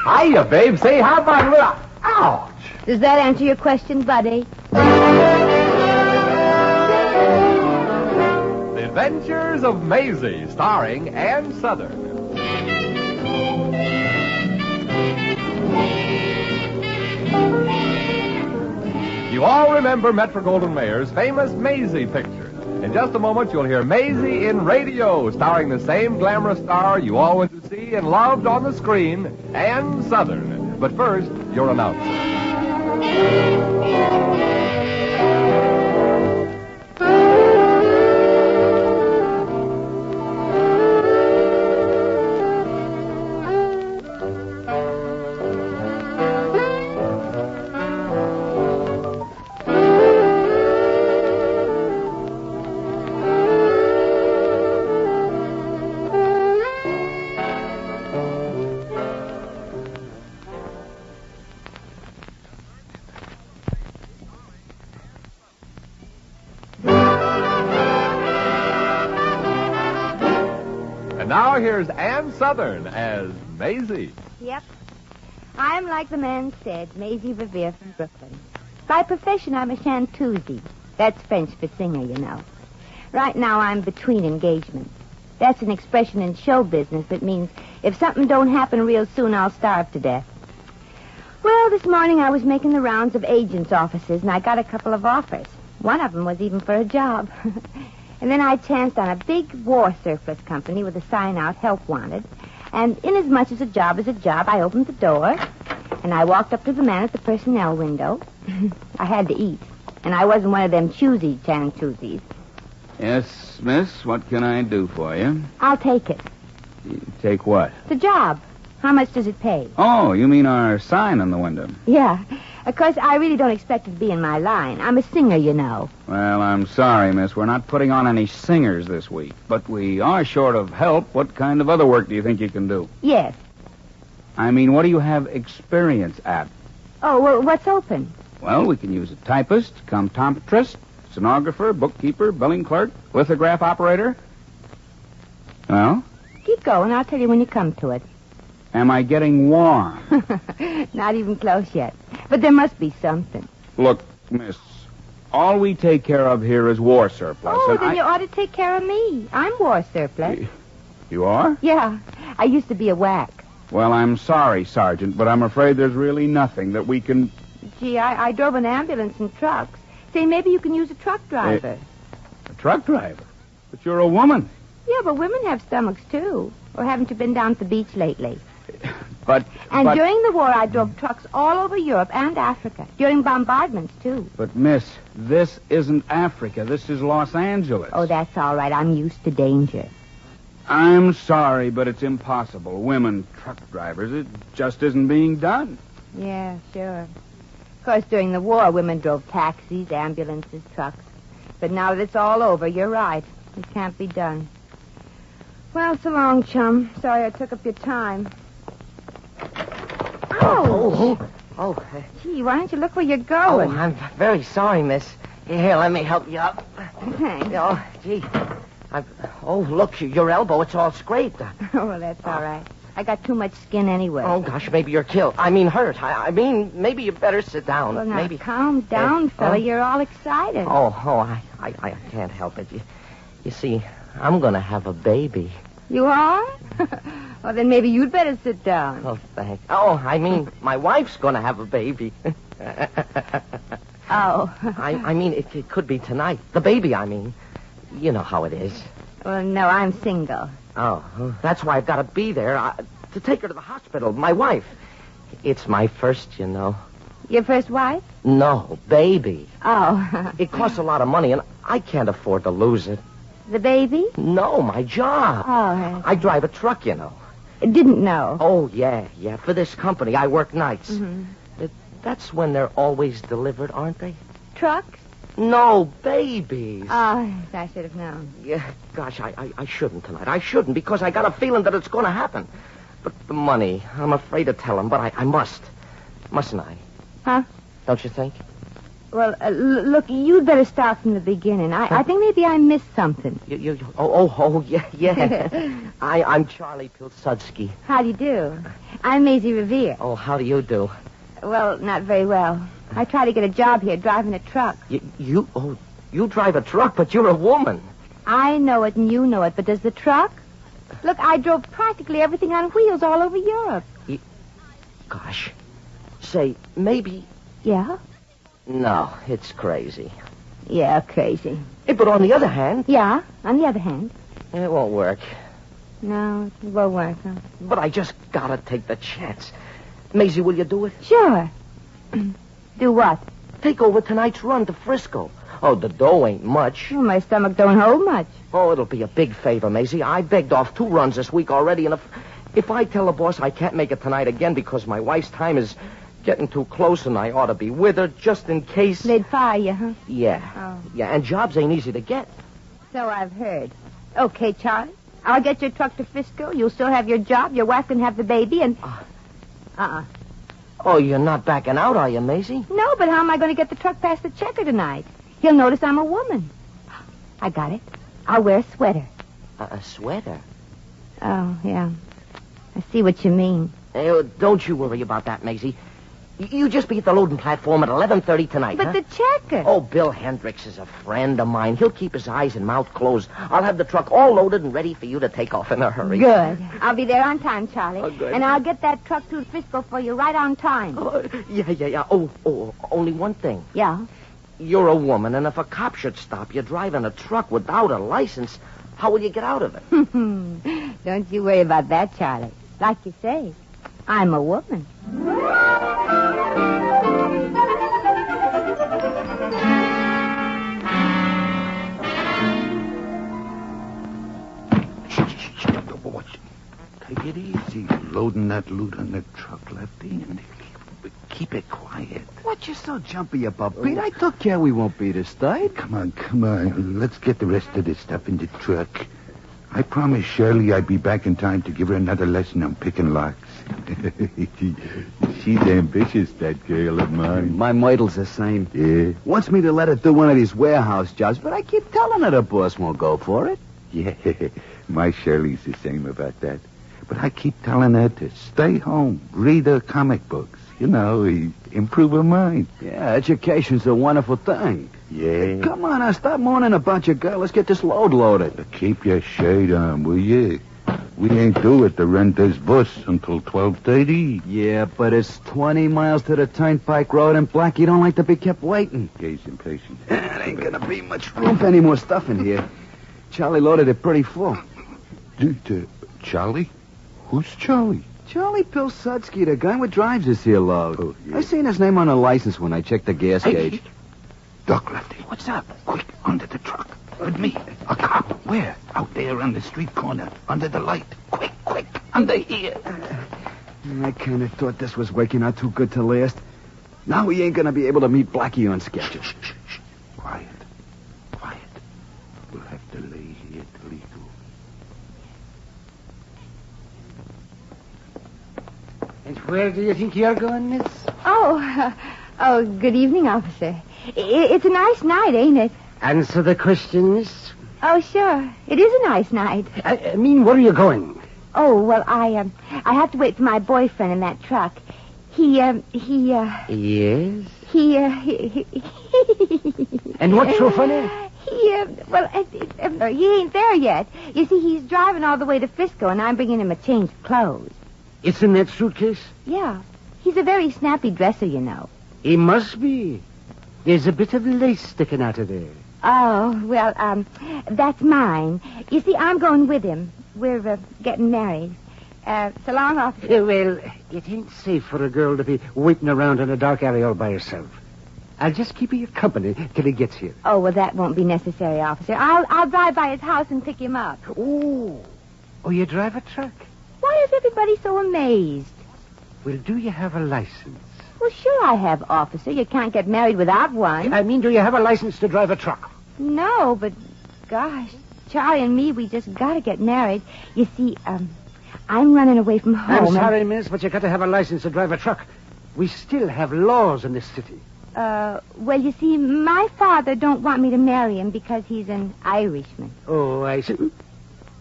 Hiya, babe. Say, how about a little... Ouch! Does that answer your question, buddy? The Adventures of Maisie, starring Ann Southern. You all remember Metro-Goldwyn-Mayer's famous Maisie picture. In just a moment, you'll hear Maisie in radio, starring the same glamorous star you all went to see and loved on the screen, Ann Southern. But first, your announcer. Now here's Ann Southern as Maisie. Yep. I'm, like the man said, Maisie Revere from Brooklyn. By profession, I'm a chanteuse. That's French for singer, you know. Right now, I'm between engagements. That's an expression in show business that means if something don't happen real soon, I'll starve to death. Well, this morning I was making the rounds of agents' offices, and I got a couple of offers. One of them was even for a job. And then I chanced on a big war surplus company with a sign out, help wanted. And inasmuch as a job is a job, I opened the door, and I walked up to the man at the personnel window. I had to eat, and I wasn't one of them choosy chantoozies. Yes, miss, what can I do for you? I'll take it. Take what? The job. How much does it pay? Oh, you mean our sign on the window? Yeah. Of course, I really don't expect it to be in my line. I'm a singer, you know. Well, I'm sorry, miss. We're not putting on any singers this week. But we are short of help. What kind of other work do you think you can do? Yes. I mean, what do you have experience at? Oh, well, what's open? Well, we can use a typist, comptometrist, stenographer, bookkeeper, billing clerk, lithograph operator. Well? Keep going. I'll tell you when you come to it. Am I getting warm? Not even close yet. But there must be something. Look, miss, all we take care of here is war surplus. Oh, then you ought to take care of me. I'm war surplus. You are? Yeah. I used to be a whack. Well, I'm sorry, Sergeant, but I'm afraid there's really nothing that we can... Gee, I drove an ambulance and trucks. Say, maybe you can use a truck driver. A truck driver? But you're a woman. Yeah, but women have stomachs, too. Or haven't you been down to the beach lately? But during the war, I drove trucks all over Europe and Africa. During bombardments, too. But, miss, this isn't Africa. This is Los Angeles. Oh, that's all right. I'm used to danger. I'm sorry, but it's impossible. Women truck drivers, it just isn't being done. Yeah, sure. Of course, during the war, women drove taxis, ambulances, trucks. But now that it's all over, you're right. It can't be done. Well, so long, chum. Sorry I took up your time. Oh. Gee, why don't you look where you're going? Oh, I'm very sorry, miss. Here, let me help you up. Thanks. Oh, gee. Look, your elbow, it's all scraped. Oh, well, that's all right. I got too much skin anyway. Oh, gosh, maybe you're killed. I mean, hurt. I mean, maybe you better sit down. Well, now, maybe. Calm down, fella. You're all excited. I can't help it. You see, I'm going to have a baby. You are? Well, then maybe you'd better sit down. Oh, thanks. Oh, I mean, my wife's going to have a baby. Oh. I mean, it could be tonight. The baby, I mean. You know how it is. Well, no, I'm single. Oh, that's why I've got to be there to take her to the hospital. My wife. It's my first, you know. Your first wife? No, baby. Oh. It costs a lot of money, and I can't afford to lose it. The baby? No, my job. Oh. I drive a truck, you know. Didn't know. Oh, yeah. For this company, I work nights. Mm-hmm. That's when they're always delivered, aren't they? Trucks? No, babies. Oh, I should have known. Yeah, gosh, I shouldn't tonight. I shouldn't, because I got a feeling that it's going to happen. But the money, I'm afraid to tell him, but I must. Mustn't I? Huh? Don't you think? Well, look, you'd better start from the beginning. I think maybe I missed something. Yeah. I'm Charlie Pilsudski. How do you do? I'm Maisie Revere. Oh, how do you do? Well, not very well. I try to get a job here driving a truck. You drive a truck, but you're a woman. I know it and you know it, but does the truck? Look, I drove practically everything on wheels all over Europe. Gosh. Say, maybe... Yeah? No, it's crazy. Yeah, crazy. But on the other hand... Yeah, on the other hand. It won't work. No, it won't work, huh? But I just gotta take the chance. Maisie, will you do it? Sure. Do what? Take over tonight's run to Frisco. Oh, the dough ain't much. Well, my stomach don't hold much. Oh, it'll be a big favor, Maisie. I begged off 2 runs this week already, and if I tell the boss I can't make it tonight again because my wife's time is getting too close and I ought to be with her just in case... They'd fire you, huh? Yeah. Oh. Yeah, and jobs ain't easy to get. So I've heard. Okay, Charlie. I'll get your truck to Frisco. You'll still have your job. Your wife can have the baby, and... Oh, you're not backing out, are you, Maisie? No, but how am I going to get the truck past the checker tonight? He'll notice I'm a woman. I got it. I'll wear a sweater. A sweater? Oh, yeah. I see what you mean. Don't you worry about that, Maisie. You just be at the loading platform at 11:30 tonight, But the checker... Oh, Bill Hendricks is a friend of mine. He'll keep his eyes and mouth closed. I'll have the truck all loaded and ready for you to take off in a hurry. Good. I'll be there on time, Charlie. Oh, good. And I'll get that truck through Frisco for you right on time. Yeah. Oh, only one thing. Yeah? You're a woman, and if a cop should stop you driving a truck without a license, how will you get out of it? Don't you worry about that, Charlie. Like you say, I'm a woman. Take it easy. Loading that loot on the truck, Lefty, and keep it quiet. What you so jumpy about, Pete? I took care we won't be this time. Come on. Let's get the rest of this stuff in the truck. I promised Shirley I'd be back in time to give her another lesson on picking locks. She's ambitious, that girl of mine. My Myrtle's the same. Yeah? Wants me to let her do one of these warehouse jobs, but I keep telling her the boss won't go for it. Yeah, my Shirley's the same about that. But I keep telling her to stay home, read her comic books. You know, improve her mind. Yeah, education's a wonderful thing. Yeah. Come on, now, stop moaning about your girl. Let's get this load loaded. Keep your shade on, will you? We ain't due at the renter's bus until 12:30. Yeah, but it's 20 miles to the Turnpike Road, and Blackie don't like to be kept waiting. He's impatient. There ain't gonna be much room for any more stuff in here. Charlie loaded it pretty full. Charlie? Who's Charlie? Charlie Pilsudski, the guy what drives this here load. Oh, yeah. I seen his name on the license when I checked the gas gauge. Duck, Lefty. What's up? Quick, under the truck. With me. A cop. Where? Out there on the street corner. Under the light. Quick. Under here. I kind of thought this was working out too good to last. Now we ain't gonna be able to meet Blackie on schedule. Shh. Quiet. We'll have to lay here till he goes. And where do you think you're going, miss? Oh, good evening, officer. It's a nice night, ain't it? Answer the questions. Oh, sure. It is a nice night. I mean, where are you going? Oh, well, I have to wait for my boyfriend in that truck. Yes? And what's so funny? He ain't there yet. You see, he's driving all the way to Frisco, and I'm bringing him a change of clothes. It's in that suitcase? Yeah. He's a very snappy dresser, you know. He must be. There's a bit of lace sticking out of there. Oh, well, that's mine. You see, I'm going with him. We're getting married. So long, officer. Well, it ain't safe for a girl to be waiting around in a dark alley all by herself. I'll just keep you company till he gets here. Oh, well, that won't be necessary, officer. I'll drive by his house and pick him up. Oh, you drive a truck? Why is everybody so amazed? Well, do you have a license? Well, sure I have, officer. You can't get married without one. I mean, do you have a license to drive a truck? No, but, gosh, Charlie and me, we just got to get married. You see, I'm running away from home. I'm sorry, miss, but you got to have a license to drive a truck. We still have laws in this city. Well, you see, my father don't want me to marry him because he's an Irishman. Oh, I see.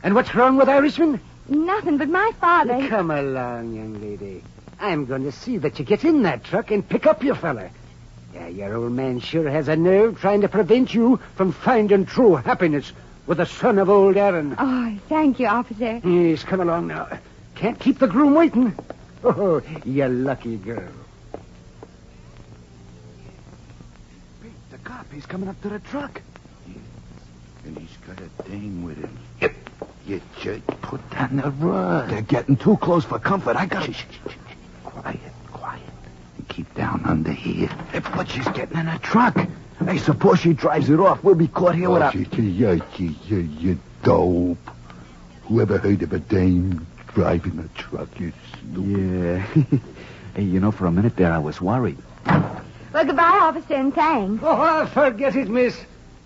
And what's wrong with Irishmen? Nothing, but my father... Come along, young lady. I'm going to see that you get in that truck and pick up your fella. Yeah, your old man sure has a nerve trying to prevent you from finding true happiness with the son of old Aaron. Oh, thank you, officer. Yes, come along now. Can't keep the groom waiting. Oh, you lucky girl. Hey, the cop, he's coming up to the truck. And he's got a dame with him. Yep. You just put down the rug. They're getting too close for comfort. I got to... Quiet. And keep down under here. Hey, but she's getting in a truck. Hey, suppose she drives it off. We'll be caught here without... You dope. Whoever heard of a dame driving a truck, you stupid. Yeah. Hey, you know, for a minute there, I was worried. Well, goodbye, officer, and thanks. Oh, forget it, miss.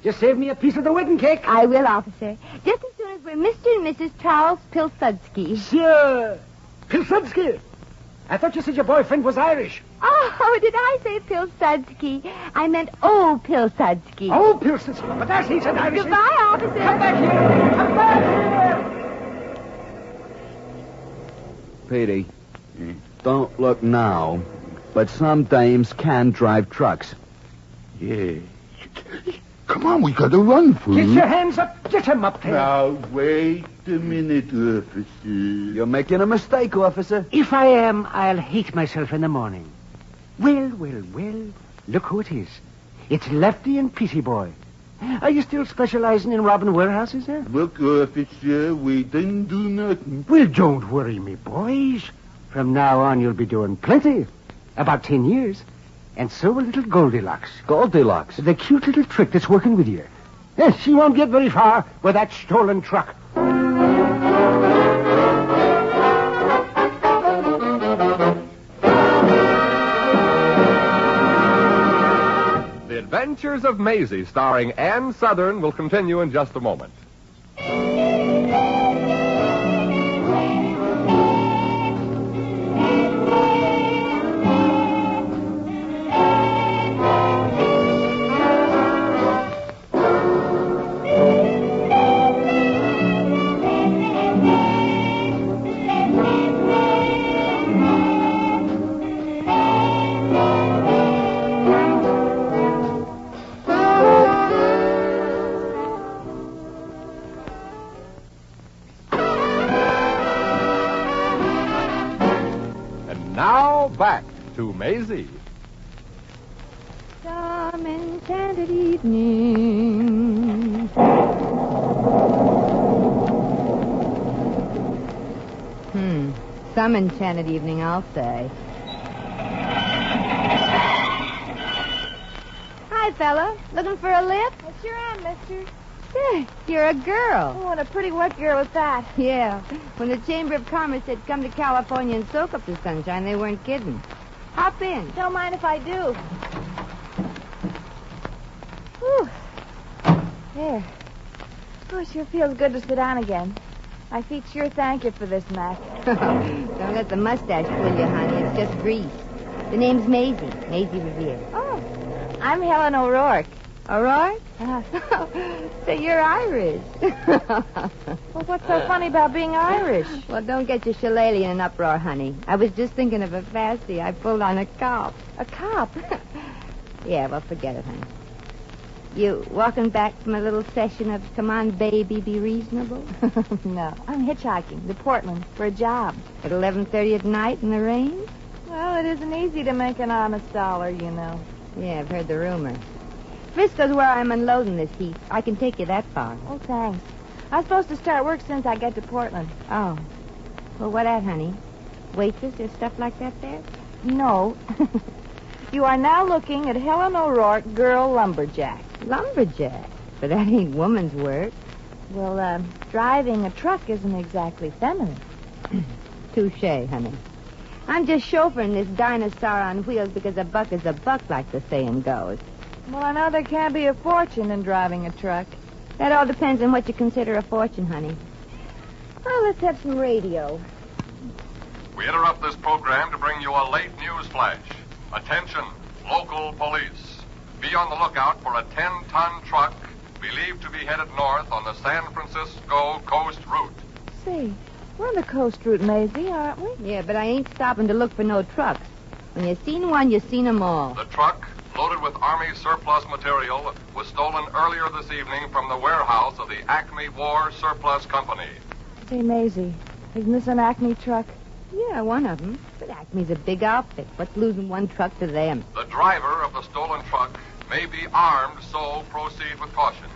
Just save me a piece of the wedding cake. I will, officer. Just as soon as we're Mr. and Mrs. Charles Pilsudski. Sure. Pilsudski. I thought you said your boyfriend was Irish. Oh, did I say Pilsudski? I meant old Pilsudski. Oh, Pilsudski. But that's he's an Irish. Goodbye, officer. Come back here. Come back here. Petey, don't look now, but some dames can drive trucks. Yeah. Come on, we gotta run, fool. Get your hands up. Get him up there. Now, wait a minute, officer. You're making a mistake, officer. If I am, I'll hate myself in the morning. Well. Look who it is. It's Lefty and Petey Boy. Are you still specializing in robbing warehouses, eh? Look, officer, we didn't do nothing. Well, don't worry me, boys. From now on, you'll be doing plenty. About 10 years. And so will little Goldilocks. Goldilocks? The cute little trick that's working with you. She won't get very far with that stolen truck. The Adventures of Maisie, starring Ann Southern, will continue in just a moment. Now back to Maisie. Some enchanted evening. Some enchanted evening, I'll say. Hi, fella. Looking for a lift? I sure am, mister. You're a girl. Oh, and a pretty wet girl at that. Yeah. When the Chamber of Commerce said come to California and soak up the sunshine, they weren't kidding. Hop in. Don't mind if I do. Whew. There. Oh, it sure feels good to sit down again. My feet sure thank you for this, Mac. Don't let the mustache fool you, honey. It's just grease. The name's Maisie. Maisie Revere. Oh, I'm Helen O'Rourke. O'Rourke? So you're Irish. Well, what's so funny about being Irish? Well, don't get your shillelagh in an uproar, honey. I was just thinking of a fasty I pulled on a cop. A cop? Yeah, well, forget it, honey. You walking back from a little session of Come On, Baby, Be Reasonable? No, I'm hitchhiking to Portland for a job. At 11:30 at night in the rain? Well, it isn't easy to make an honest dollar, you know. Yeah, I've heard the rumor. Frisco's where I'm unloading this heap. I can take you that far. Oh, thanks. I'm supposed to start work since I get to Portland. Oh. Well, what at, honey? Waitress or stuff like that there? No. You are now looking at Helen O'Rourke, girl lumberjack. Lumberjack? But that ain't woman's work. Well, driving a truck isn't exactly feminine. Touché, honey. I'm just chauffeuring this dinosaur on wheels because a buck is a buck, like the saying goes. Well, I know there can be a fortune in driving a truck. That all depends on what you consider a fortune, honey. Well, let's have some radio. We interrupt this program to bring you a late news flash. Attention, local police. Be on the lookout for a 10-ton truck believed to be headed north on the San Francisco coast route. See, We're on the coast route, Maisie, aren't we? Yeah, but I ain't stopping to look for no trucks. When you seen one, you seen 'em all. The truck, loaded with Army surplus material, was stolen earlier this evening from the warehouse of the Acme War Surplus Company. Say, Maisie, isn't this an Acme truck? Yeah, one of 'em. But Acme's a big outfit. What's losing one truck to them? The driver of the stolen truck may be armed, so proceed with caution.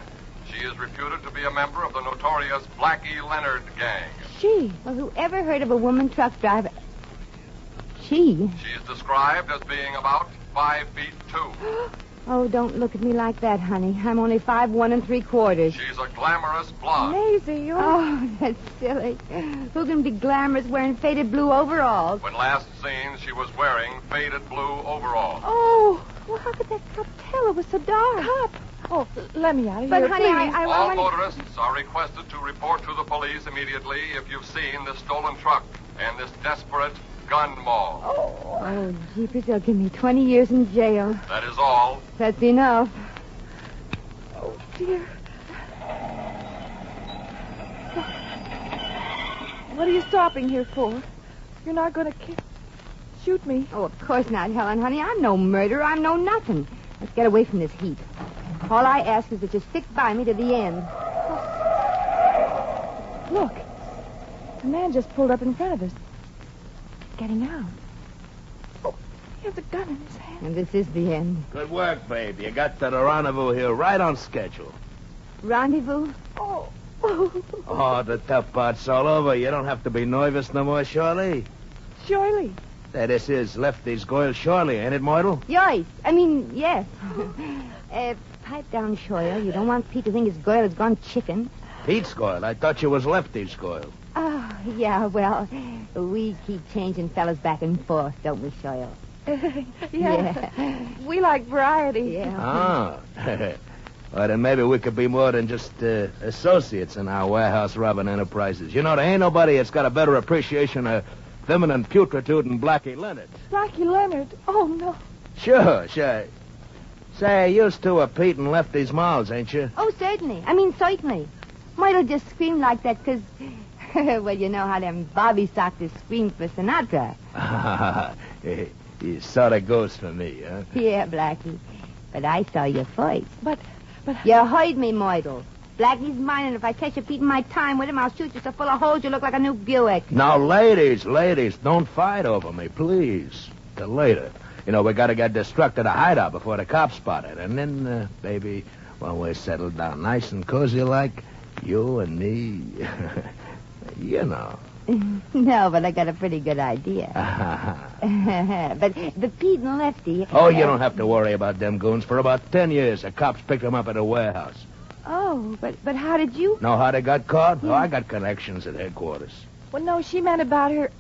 She is reputed to be a member of the notorious Blackie Leonard gang. She. Well, who ever heard of a woman truck driver? She? She is described as being about 5 feet 2. Oh, don't look at me like that, honey. I'm only 5'1 3/4. She's a glamorous blonde. Maisie, you're... Oh, that's silly. Who can be glamorous wearing faded blue overalls? When last seen, she was wearing faded blue overalls. Oh, well, how could that cop tell? It was so dark. Cop? Oh, let me out of But, here, honey, please. All motorists are requested to report to the police immediately if you've seen this stolen truck and this desperate gun maul. Oh, jeepers, they'll give me 20 years in jail. That is all. That's enough. Oh, dear. What are you stopping here for? You're not going to shoot me. Oh, of course not, Helen, honey. I'm no murderer. I'm no nothing. Let's get away from this heat. All I ask is that you stick by me to the end. Look. A man just pulled up in front of us. Getting out. Oh, he has a gun in his hand. And this is the end. Good work, babe. You got to the rendezvous here right on schedule. Rendezvous? Oh. Oh, the tough part's all over. You don't have to be nervous no more, Shirley. Surely. This is Lefty's girl, Shirley, ain't it, Myrtle? Yes. Yes. Pipe down, Shoyle. You don't want Pete to think his girl has gone chicken. Pete's girl. I thought you was Lefty's girl. Oh, yeah, well, we keep changing fellas back and forth, don't we, Shoyle? Yeah. We like variety. Yeah. Ah. Well, then maybe we could be more than just associates in our warehouse robbing enterprises. You know, there ain't nobody that's got a better appreciation of feminine putretude than Blackie Leonard. Blackie Leonard? Oh, no. Sure. Say, used to a Pete and Lefty's mouths, ain't you? Oh, certainly. Certainly. Myrtle just screamed like that because, well, you know how them Bobby Sockers scream for Sinatra. It sort of goes for me, huh? Yeah, Blackie. But I saw your voice. But... You heard me, Myrtle. Blackie's mine, and if I catch you beating my time with him, I'll shoot you so full of holes you look like a new Buick. Now, ladies, don't fight over me, please. Till later. You know, we got to get this truck to the hideout before the cops spot it. And then, baby, when we're settled down nice and cozy like, you and me, you know. No, but I got a pretty good idea. But the Pete and Lefty... Oh, you don't have to worry about them goons. For about 10 years, the cops picked them up at a warehouse. Oh, but how did you... Know how they got caught? Yeah. Oh, I got connections at headquarters. Well, no, she meant about her,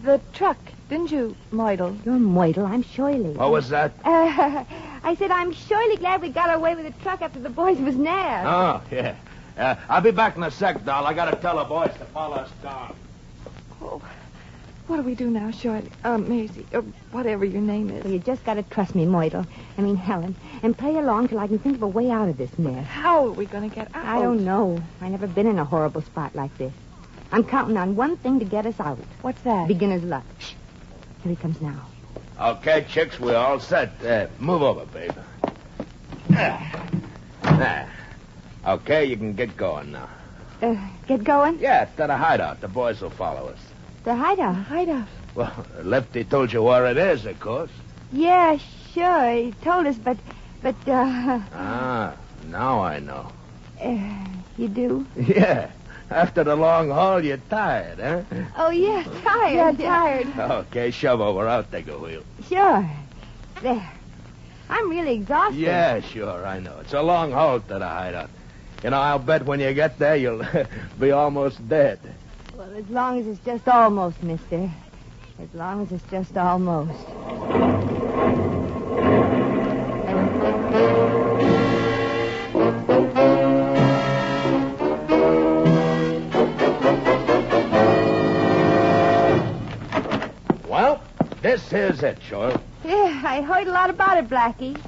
the truck, didn't you, Myrtle? You're Myrtle. I'm Shirley. What was that? I said I'm surely glad we got away with the truck after the boys was nabbed. Oh, yeah. I'll be back in a sec, doll. I got to tell the boys to follow us down. Oh, what do we do now, Shirley? Maisie, or whatever your name is. Well, you just got to trust me, Myrtle. Helen. And play along till I can think of a way out of this mess. How are we going to get out? I don't know. I never been in a horrible spot like this. I'm counting on one thing to get us out. What's that? Beginner's luck. Shh. Here he comes now. Okay, chicks, we're all set. Move over, babe. Okay, you can get going now. Get going? Yeah, to the hideout. The boys will follow us. The hideout? Well, Lefty told you where it is, of course. Yeah, sure. He told us, but... Ah, now I know. You do? Yeah. After the long haul, you're tired, huh? Oh, yeah, tired. Yeah, tired. Okay, shove over. I'll take a wheel. Sure. There. I'm really exhausted. Yeah, sure, I know. It's a long haul to the hideout. You know, I'll bet when you get there, you'll be almost dead. Well, as long as it's just almost, mister. As long as it's just almost. Well, this here's it, Shirley. Yeah, I heard a lot about it, Blackie.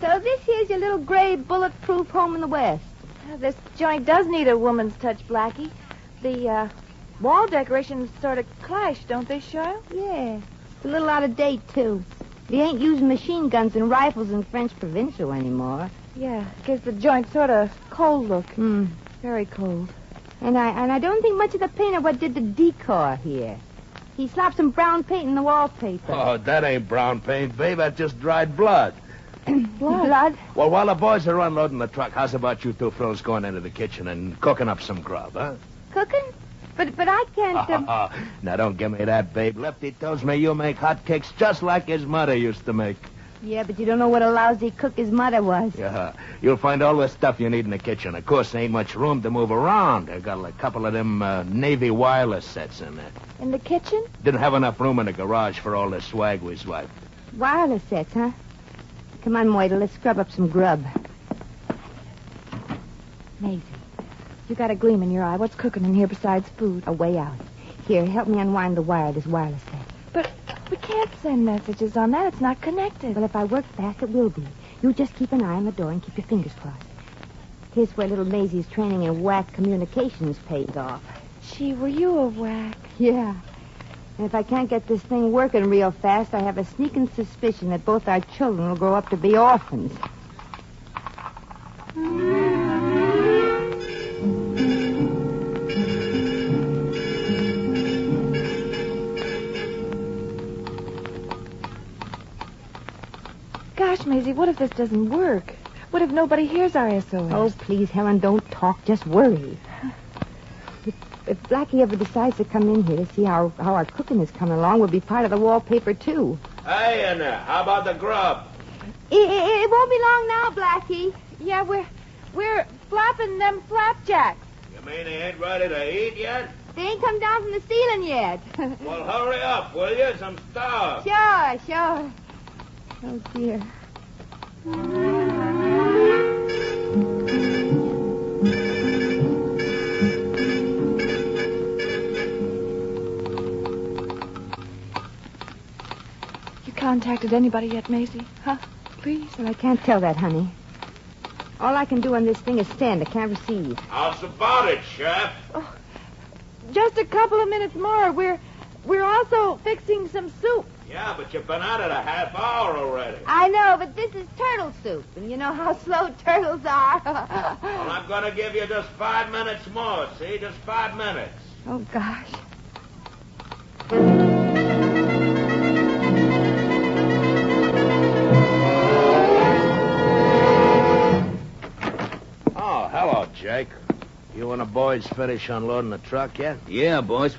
So this here's your little gray bulletproof home in the West. This joint does need a woman's touch, Blackie. The wall decorations sort of clash, don't they, Shirl? Yeah. It's a little out of date, too. They ain't using machine guns and rifles in French Provincial anymore. Yeah, gives the joint sort of cold look. Hmm. Very cold. And I don't think much of the painter what did the decor here. He slapped some brown paint in the wallpaper. Oh, that ain't brown paint, babe. That's just dried blood. Blood? Well, while the boys are unloading the truck, how's about you two fellas going into the kitchen and cooking up some grub, huh? Cooking? But I can't... Now, don't give me that, babe. Lefty tells me you make hotcakes just like his mother used to make. Yeah, but you don't know what a lousy cook his mother was. Yeah, you'll find all the stuff you need in the kitchen. Of course, there ain't much room to move around. I got a couple of them Navy wireless sets in there. In the kitchen? Didn't have enough room in the garage for all the swag we swiped. Wireless sets, huh? Come on, Moita, let's scrub up some grub. Maisie, you got a gleam in your eye. What's cooking in here besides food? A way out. Here, help me unwind the wire of this wireless set. But we can't send messages on that. It's not connected. Well, if I work fast, it will be. You just keep an eye on the door and keep your fingers crossed. Here's where little Maisie's training in whack communications pays off. Gee, were you a whack? Yeah. And if I can't get this thing working real fast, I have a sneaking suspicion that both our children will grow up to be orphans. Gosh, Maisie, what if this doesn't work? What if nobody hears our SOS? Oh, please, Helen, don't talk. Just worry. If Blackie ever decides to come in here to see how our cooking is coming along, we'll be part of the wallpaper, too. Hey, and how about the grub? It won't be long now, Blackie. Yeah, we're flapping them flapjacks. You mean they ain't ready to eat yet? They ain't come down from the ceiling yet. Well, hurry up, will you? I'm starved. Sure. Oh, dear. You contacted anybody yet, Maisie? Huh? Please? Well, I can't tell that, honey. All I can do on this thing is stand. I can't receive. How's about it, Chef? Oh, just a couple of minutes more. We're also fixing some soup. Yeah, but you've been at it a half hour already. I know, but this is turtle soup, and you know how slow turtles are. Well, I'm going to give you just 5 minutes more, see? Just 5 minutes. Oh, gosh. Oh, hello, Jake. You and the boys finish unloading the truck yet? Yeah, boss,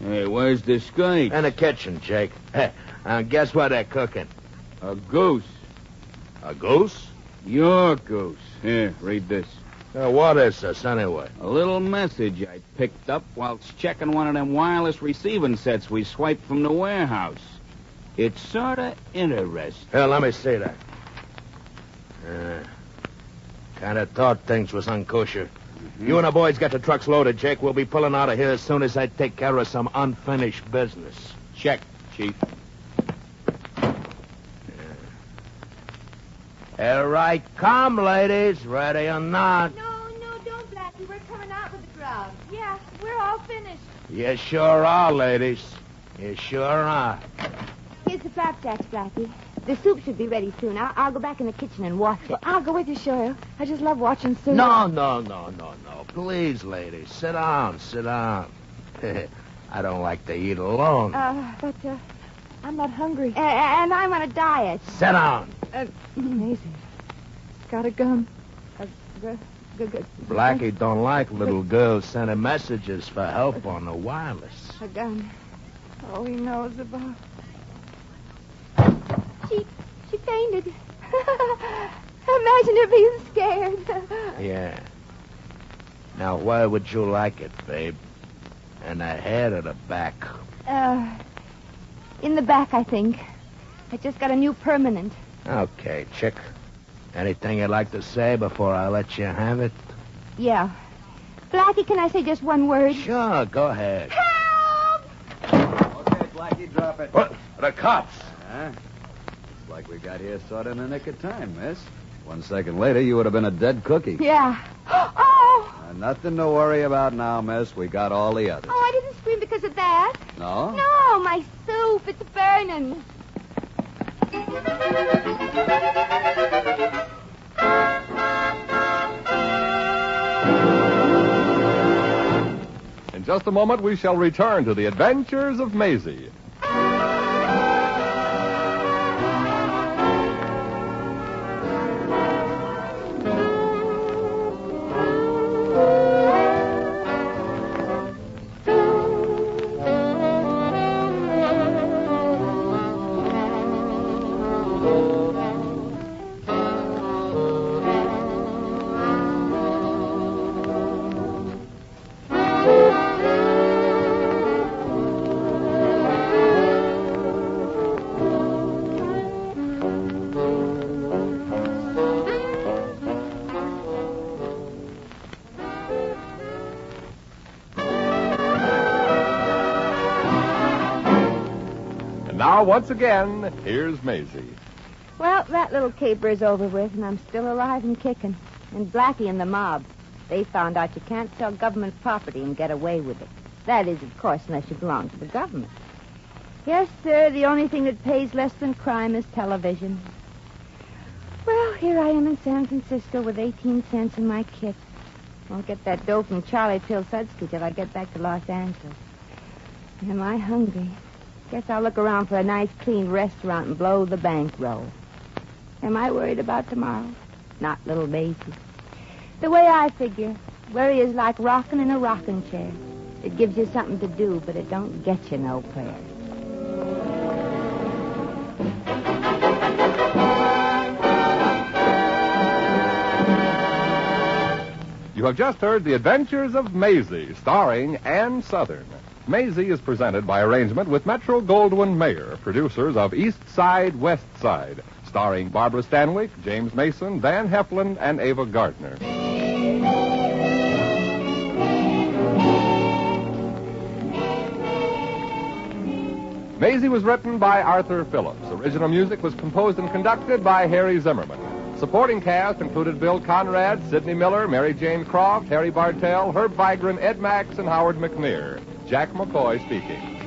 Hey, where's the skate? In the kitchen, Jake. Hey, guess what they're cooking? A goose. A goose? Your goose. Here, read this. What is this, anyway? A little message I picked up whilst checking one of them wireless receiving sets we swiped from the warehouse. It's sort of interesting. Here, let me see that. Kind of thought things was unkosher. You and the boys get the trucks loaded, Jake. We'll be pulling out of here as soon as I take care of some unfinished business. Check, Chief. Here I come, ladies. Ready or not. No, don't, Blackie. We're coming out with the crowd. Yeah, we're all finished. You sure are, ladies. You sure are. Here's the flapjacks, Blackie. The soup should be ready soon. I'll go back in the kitchen and wash it. I'll go with you, Shirley. I just love watching soup. No. Please, ladies, sit down. I don't like to eat alone. But I'm not hungry. And I'm on a diet. Sit down. Maisie, got a gun. Good. Blackie don't like little girls sending messages for help on the wireless. A gun. Oh, he knows about. She fainted. Imagine her being scared. Yeah. Now, where would you like it, babe? In the head or the back? In the back, I think. I just got a new permanent. Okay, chick. Anything you'd like to say before I let you have it? Yeah. Blackie, can I say just one word? Sure, go ahead. Help! Okay, Blackie, drop it. What? The cops. Looks like we got here sort of in the nick of time, miss. 1 second later, you would have been a dead cookie. Yeah. Oh! Nothing to worry about now, miss. We got all the others. Oh, I didn't scream because of that. No? No, my soup. It's burning. In just a moment, we shall return to the adventures of Maisie. Now, once again, here's Maisie. Well, that little caper is over with, and I'm still alive and kicking. And Blackie and the mob, they found out you can't sell government property and get away with it. That is, of course, unless you belong to the government. Yes, sir, the only thing that pays less than crime is television. Well, here I am in San Francisco with 18 cents in my kit. Won't get that dough from Charlie Pilsudski till I get back to Los Angeles. Am I hungry? Guess I'll look around for a nice, clean restaurant and blow the bankroll. Am I worried about tomorrow? Not little Maisie. The way I figure, worry is like rocking in a rocking chair. It gives you something to do, but it don't get you nowhere. You have just heard The Adventures of Maisie, starring Ann Southern. Maisie is presented by arrangement with Metro-Goldwyn-Mayer, producers of East Side, West Side, starring Barbara Stanwyck, James Mason, Van Heflin, and Ava Gardner. Maisie was written by Arthur Phillips. Original music was composed and conducted by Harry Zimmerman. Supporting cast included Bill Conrad, Sidney Miller, Mary Jane Croft, Harry Bartell, Herb Vigran, Ed Max, and Howard McNear. Jack McCoy speaking.